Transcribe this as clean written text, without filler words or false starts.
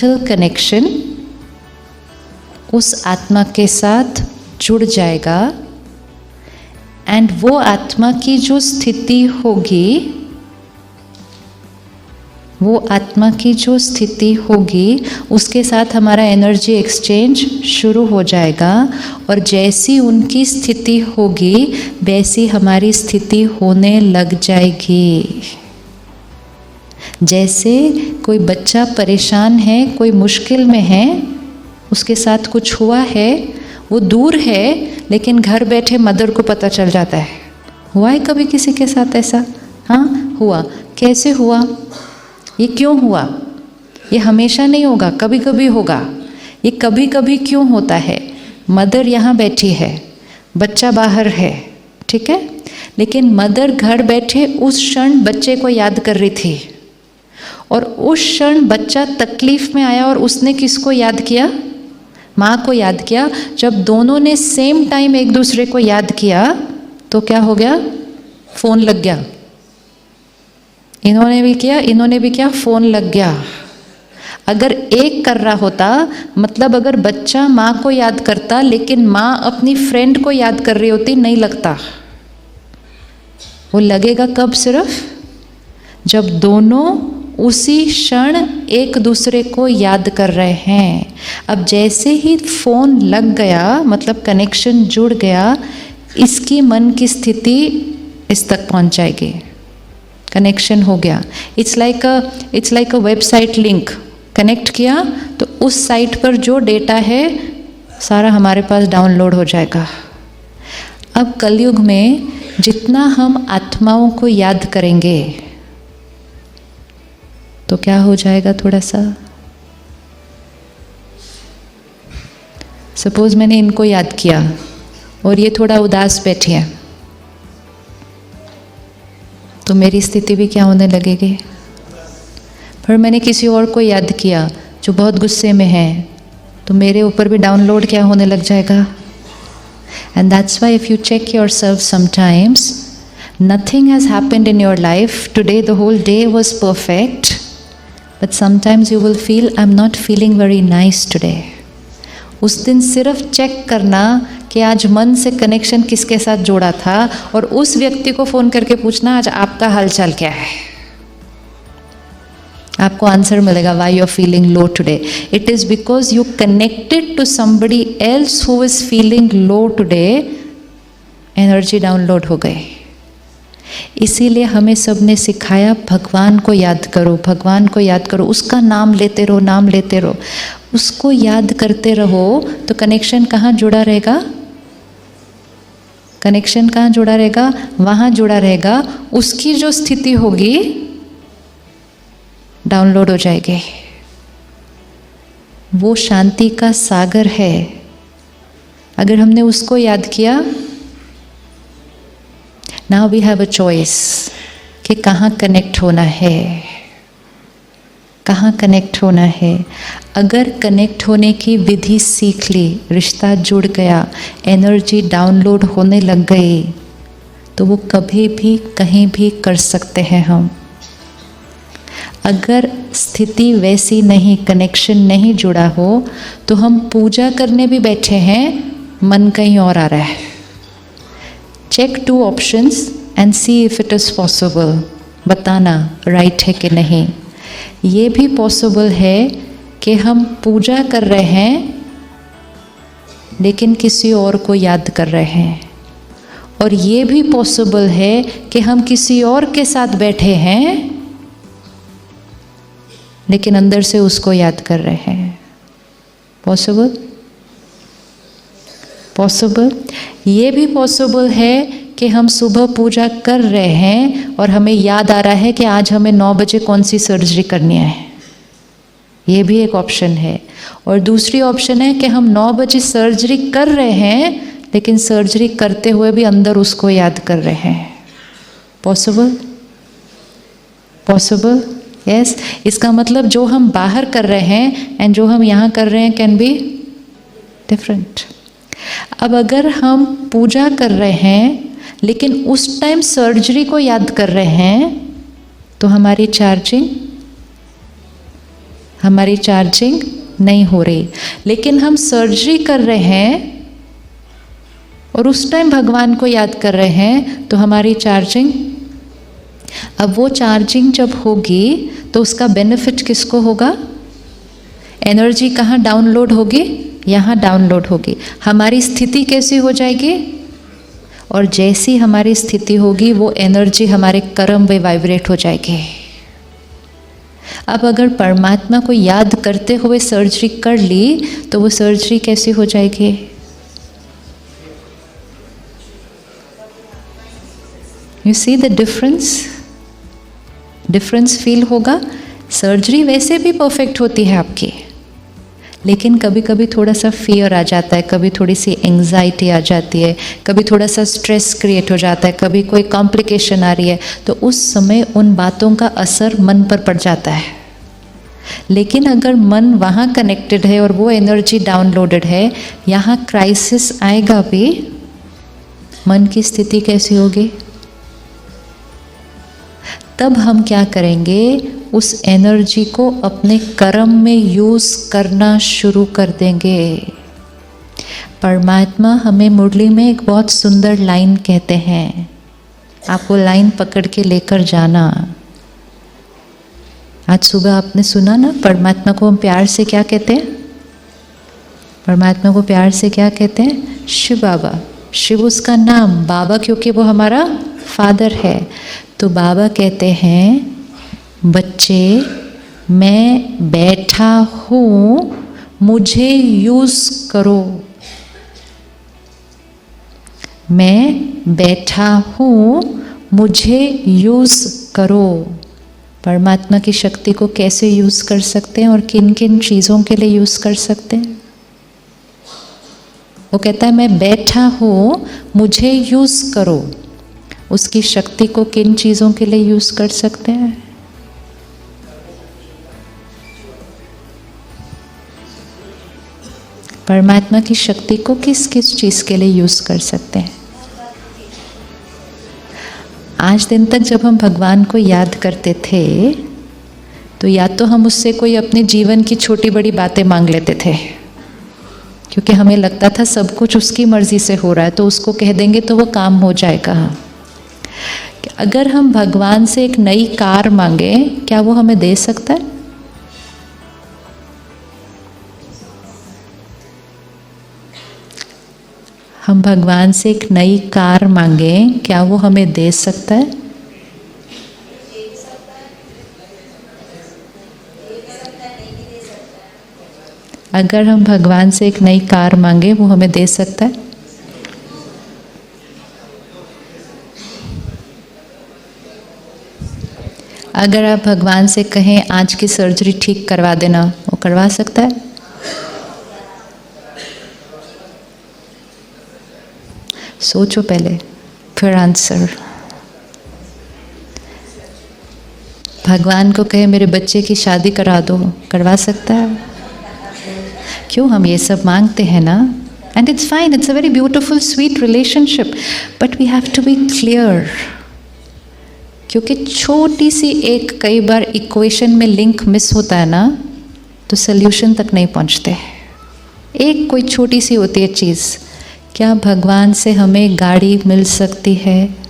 Connection उस आत्मा के साथ जुड़ जाएगा एंड वो आत्मा की जो स्थिति होगी, वो आत्मा की जो स्थिति होगी उसके साथ हमारा एनर्जी एक्सचेंज शुरू हो जाएगा और जैसी उनकी स्थिति होगी वैसी हमारी स्थिति होने लग जाएगी। जैसे कोई बच्चा परेशान है, कोई मुश्किल में है, उसके साथ कुछ हुआ है, वो दूर है लेकिन घर बैठे मदर को पता चल जाता है। हुआ है कभी किसी के साथ ऐसा? हाँ हुआ। कैसे हुआ? ये क्यों हुआ? ये हमेशा नहीं होगा, कभी कभी होगा। ये कभी कभी क्यों होता है? मदर यहाँ बैठी है, बच्चा बाहर है, ठीक है, लेकिन मदर घर बैठे उस क्षण बच्चे को याद कर रही थी और उस क्षण बच्चा तकलीफ में आया और उसने किसको याद किया? माँ को याद किया। जब दोनों ने सेम टाइम एक दूसरे को याद किया तो क्या हो गया? फोन लग गया। इन्होंने भी किया, इन्होंने भी किया, फोन लग गया। अगर एक कर रहा होता, मतलब अगर बच्चा माँ को याद करता लेकिन माँ अपनी फ्रेंड को याद कर रही होती, नहीं लगता। वो लगेगा कब? सिर्फ जब दोनों उसी क्षण एक दूसरे को याद कर रहे हैं। अब जैसे ही फोन लग गया, मतलब कनेक्शन जुड़ गया, इसकी मन की स्थिति इस तक पहुंच जाएगी। कनेक्शन हो गया। It's like a website link. Connect किया तो उस साइट पर जो डेटा है सारा हमारे पास डाउनलोड हो जाएगा। अब कलयुग में जितना हम आत्माओं को याद करेंगे तो क्या हो जाएगा? थोड़ा सा सपोज मैंने इनको याद किया और ये थोड़ा उदास बैठी है, तो मेरी स्थिति भी क्या होने लगेगी? फिर मैंने किसी और को याद किया जो बहुत गुस्से में है, तो मेरे ऊपर भी डाउनलोड क्या होने लग जाएगा? And that's why if you check yourself sometimes, nothing has happened in your life today, the whole day was perfect, but sometimes you will feel I'm not feeling very nice today. उस दिन सिर्फ check करना कि आज मन से connection किसके साथ जोड़ा था और उस व्यक्ति को फ़ोन करके पूछना आज आपका हालचाल क्या है। आपको आंसर मिलेगा why you are feeling low today. It is because you connected to somebody else who is feeling low today. Energy download हो गई। इसीलिए हमें सबने सिखाया भगवान को याद करो, भगवान को याद करो, उसका नाम लेते रहो, नाम लेते रहो। उसको याद करते रहो तो कनेक्शन कहाँ जुड़ा रहेगा? कनेक्शन कहाँ जुड़ा रहेगा? वहाँ जुड़ा रहेगा। उसकी जो स्थिति होगी डाउनलोड हो जाएगी। वो शांति का सागर है। अगर हमने उसको याद किया, now we have a choice कि कहाँ कनेक्ट होना है, कहाँ कनेक्ट होना है। अगर कनेक्ट होने की विधि सीख ली, रिश्ता जुड़ गया, एनर्जी डाउनलोड होने लग गई, तो वो कभी भी कहीं भी कर सकते हैं हम। अगर स्थिति वैसी नहीं, कनेक्शन नहीं जुड़ा हो, तो हम पूजा करने भी बैठे हैं, मन कहीं और आ रहा है। Check 2 options and see if it is possible. बताना राइट है कि नहीं। ये भी पॉसिबल है कि हम पूजा कर रहे हैं लेकिन किसी और को याद कर रहे हैं, और ये भी पॉसिबल है कि हम किसी और के साथ बैठे हैं लेकिन अंदर से उसको याद कर रहे हैं। पॉसिबल? पॉसिबल। ये भी पॉसिबल है कि हम सुबह पूजा कर रहे हैं और हमें याद आ रहा है कि आज हमें 9 बजे कौन सी सर्जरी करनी है। ये भी एक ऑप्शन है। और दूसरी ऑप्शन है कि हम 9 बजे सर्जरी कर रहे हैं लेकिन सर्जरी करते हुए भी अंदर उसको याद कर रहे हैं। पॉसिबल? Possible, yes. इसका मतलब जो हम बाहर कर रहे हैं एंड जो हम यहाँ कर रहे हैं कैन बी डिफरेंट। अब अगर हम पूजा कर रहे हैं लेकिन उस टाइम सर्जरी को याद कर रहे हैं तो हमारी चार्जिंग हमारी चार्जिंग नहीं हो रही। लेकिन हम सर्जरी कर रहे हैं और उस टाइम भगवान को याद कर रहे हैं तो हमारी चार्जिंग, अब वो चार्जिंग जब होगी तो उसका बेनिफिट किसको होगा? एनर्जी कहाँ डाउनलोड होगी? यहाँ डाउनलोड होगी। हमारी स्थिति कैसी हो जाएगी? और जैसी हमारी स्थिति होगी वो एनर्जी हमारे कर्म में वाइब्रेट हो जाएगी। अब अगर परमात्मा को याद करते हुए सर्जरी कर ली तो वो सर्जरी कैसी हो जाएगी? You see the difference feel होगा। सर्जरी वैसे भी परफेक्ट होती है आपकी, लेकिन कभी कभी थोड़ा सा फियर आ जाता है, कभी थोड़ी सी एंग्जाइटी आ जाती है, कभी थोड़ा सा स्ट्रेस क्रिएट हो जाता है, कभी कोई कॉम्प्लिकेशन आ रही है, तो उस समय उन बातों का असर मन पर पड़ जाता है। लेकिन अगर मन वहाँ कनेक्टेड है और वो एनर्जी डाउनलोडेड है, यहाँ क्राइसिस आएगा भी, मन की स्थिति कैसी होगी? तब हम क्या करेंगे? उस एनर्जी को अपने कर्म में यूज़ करना शुरू कर देंगे। परमात्मा हमें मुरली में एक बहुत सुंदर लाइन कहते हैं, आपको लाइन पकड़ के लेकर जाना। आज सुबह आपने सुना ना, परमात्मा को हम प्यार से क्या कहते हैं? परमात्मा को प्यार से क्या कहते हैं? शिव बाबा। शिव उसका नाम, बाबा क्योंकि वो हमारा फादर है। तो बाबा कहते हैं, बच्चे मैं बैठा हूँ, मुझे यूज़ करो। मैं बैठा हूँ, मुझे यूज़ करो। परमात्मा की शक्ति को कैसे यूज़ कर सकते हैं और किन किन चीज़ों के लिए यूज़ कर सकते हैं? वो कहता है मैं बैठा हूँ, मुझे यूज़ करो। उसकी शक्ति को किन चीज़ों के लिए यूज़ कर सकते हैं? परमात्मा की शक्ति को किस किस चीज़ के लिए यूज़ कर सकते हैं? आज दिन तक जब हम भगवान को याद करते थे तो या तो हम उससे कोई अपने जीवन की छोटी बड़ी बातें मांग लेते थे, क्योंकि हमें लगता था सब कुछ उसकी मर्जी से हो रहा है, तो उसको कह देंगे तो वो काम हो जाएगा। अगर हम भगवान से एक नई कार मांगे, क्या वो हमें दे सकता है? हम भगवान से एक नई कार मांगे, क्या वो हमें दे सकता है? अगर हम भगवान से एक नई कार मांगे, वो हमें दे सकता है? अगर आप भगवान से कहें आज की सर्जरी ठीक करवा देना, वो करवा सकता है? सोचो पहले, फिर आंसर। भगवान को कहे मेरे बच्चे की शादी करा दो, करवा सकता है? क्यों हम ये सब मांगते हैं ना? And it's fine, it's a very beautiful sweet relationship, but we have to be clear. क्योंकि छोटी सी एक कई बार इक्वेशन में लिंक मिस होता है ना, तो सल्यूशन तक नहीं पहुंचते। एक कोई छोटी सी होती है चीज़, क्या भगवान से हमें गाड़ी मिल सकती है?